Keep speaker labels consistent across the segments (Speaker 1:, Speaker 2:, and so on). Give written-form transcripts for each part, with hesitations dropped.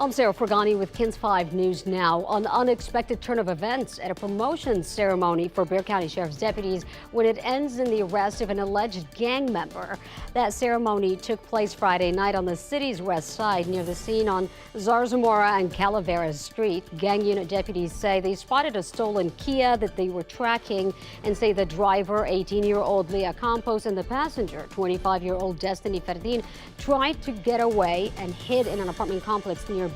Speaker 1: I'm Sarah Fragani with KINS 5 News Now. An unexpected turn of events at a promotion ceremony for Bexar County Sheriff's deputies when it ends in the arrest of an alleged gang member. That ceremony took place Friday night on the city's west side near the scene on Zarzamora and Calaveras Street. Gang unit deputies say they spotted a stolen Kia that they were tracking and say the driver, 18-year-old Leah Campos, and the passenger, 25-year-old Destiny Ferdin, tried to get away and hid in an apartment complex nearby.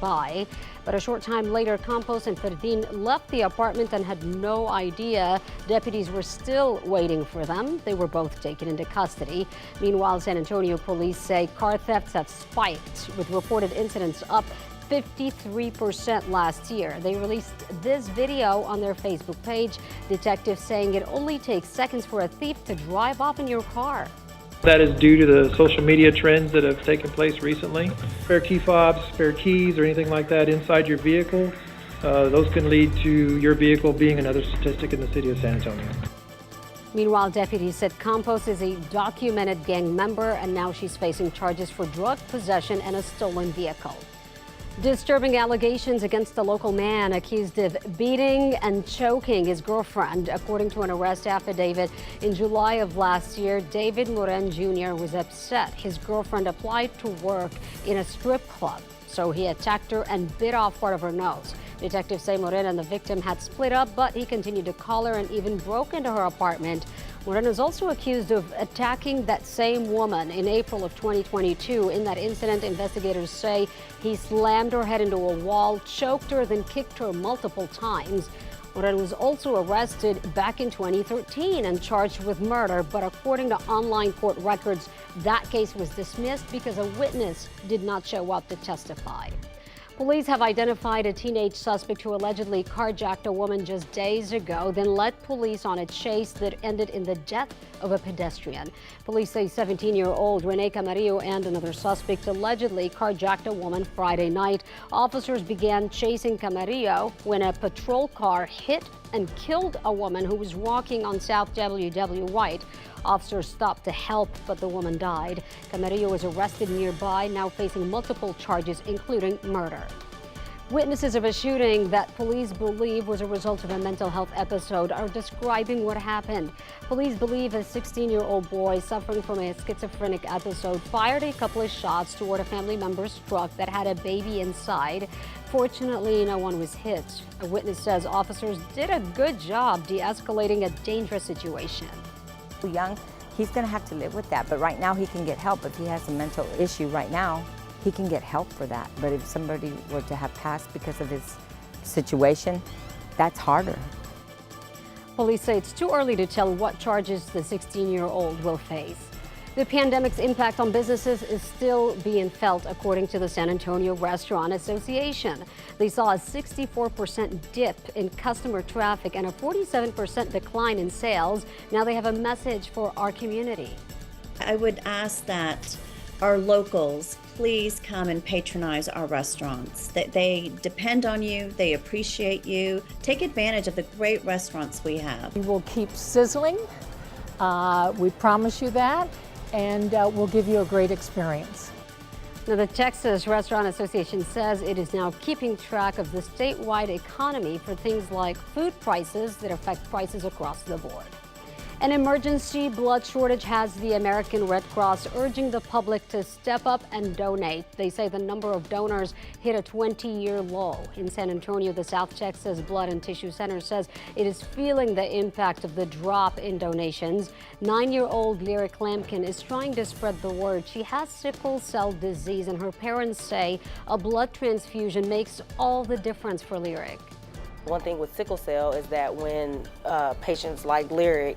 Speaker 1: But a short time later, Campos and Ferdin left the apartment and had no idea deputies were still waiting for them. They were both taken into custody. Meanwhile, San Antonio police say car thefts have spiked, with reported incidents up 53% last year. They released this video on their Facebook page. Detectives saying it only takes seconds for a thief to drive off in your car.
Speaker 2: That is due to the social media trends that have taken place recently. Spare key fobs, spare keys, or anything like that inside your vehicle, those can lead to your vehicle being another statistic in the city of San Antonio.
Speaker 1: Meanwhile, deputies said Campos is a documented gang member, and now she's facing charges for drug possession and a stolen vehicle. Disturbing allegations against a local man accused of beating and choking his girlfriend. According to an arrest affidavit in July of last year, David Moren Jr. was upset his girlfriend applied to work in a strip club, so he attacked her and bit off part of her nose. Detectives say Moren and the victim had split up, but he continued to call her and even broke into her apartment. Moren is also accused of attacking that same woman in April of 2022. In that incident, investigators say he slammed her head into a wall, choked her, then kicked her multiple times. Moren was also arrested back in 2013 and charged with murder, but according to online court records, that case was dismissed because a witness did not show up to testify. Police have identified a teenage suspect who allegedly carjacked a woman just days ago, then led police on a chase that ended in the death of a pedestrian. Police say 17-year-old Rene Camarillo and another suspect allegedly carjacked a woman Friday night. Officers began chasing Camarillo when a patrol car hit and killed a woman who was walking on South W.W. White. Officers stopped to help, but the woman died. Camarillo was arrested nearby, now facing multiple charges, including murder. Witnesses of a shooting that police believe was a result of a mental health episode are describing what happened. Police believe a 16-year-old boy suffering from a schizophrenic episode fired a couple of shots toward a family member's truck that had a baby inside. Fortunately, no one was hit. A witness says officers did a good job de-escalating a dangerous situation.
Speaker 3: Young, he's going to have to live with that, but right now he can get help. If he has a mental issue right now, he can get help for that. But if somebody were to have passed because of his situation, that's harder.
Speaker 1: Police say it's too early to tell what charges the 16-year-old will face. The pandemic's impact on businesses is still being felt, according to the San Antonio Restaurant Association. They saw a 64% dip in customer traffic and a 47% decline in sales. Now they have a message for our community.
Speaker 4: I would ask that our locals please come and patronize our restaurants. They depend on you, they appreciate you. Take advantage of the great restaurants we have.
Speaker 5: We will keep sizzling, we promise you that, and we'll give you a great experience.
Speaker 1: Now, the Texas Restaurant Association says it is now keeping track of the statewide economy for things like food prices that affect prices across the board. An emergency blood shortage has the American Red Cross urging the public to step up and donate. They say the number of donors hit a 20-year low. In San Antonio, the South Texas Blood and Tissue Center says it is feeling the impact of the drop in donations. 9-year-old Lyric Lampkin is trying to spread the word. She has sickle cell disease, and her parents say a blood transfusion makes all the difference for Lyric.
Speaker 6: One thing with sickle cell is that when patients like Lyric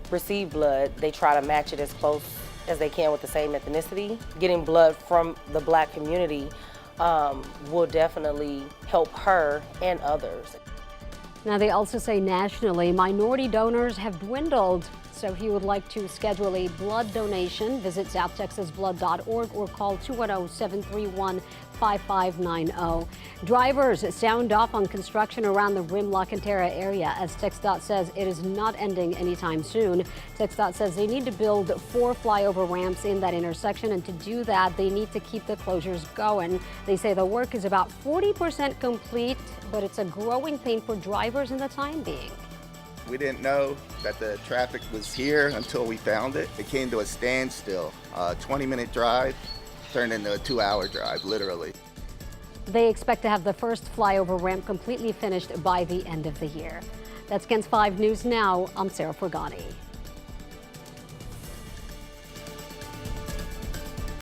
Speaker 6: receive blood, they try to match it as close as they can with the same ethnicity. Getting blood from the Black community will definitely help her and others.
Speaker 1: Now, they also say nationally, minority donors have dwindled. So if you would like to schedule a blood donation, visit southtexasblood.org or call 210-731-5600. 5590. Drivers sound off on construction around the Rim La Cantera area as TxDOT says it is not ending anytime soon. TxDOT says they need to build 4 flyover ramps in that intersection, and to do that, they need to keep the closures going. They say the work is about 40% complete, but it's a growing pain for drivers in the time being.
Speaker 7: We didn't know that the traffic was here until we found it. It came to a standstill. A 20-minute drive turned into a 2-hour drive, literally.
Speaker 1: They expect to have the first flyover ramp completely finished by the end of the year. That's KENS 5 News Now. I'm Sarah Forgani.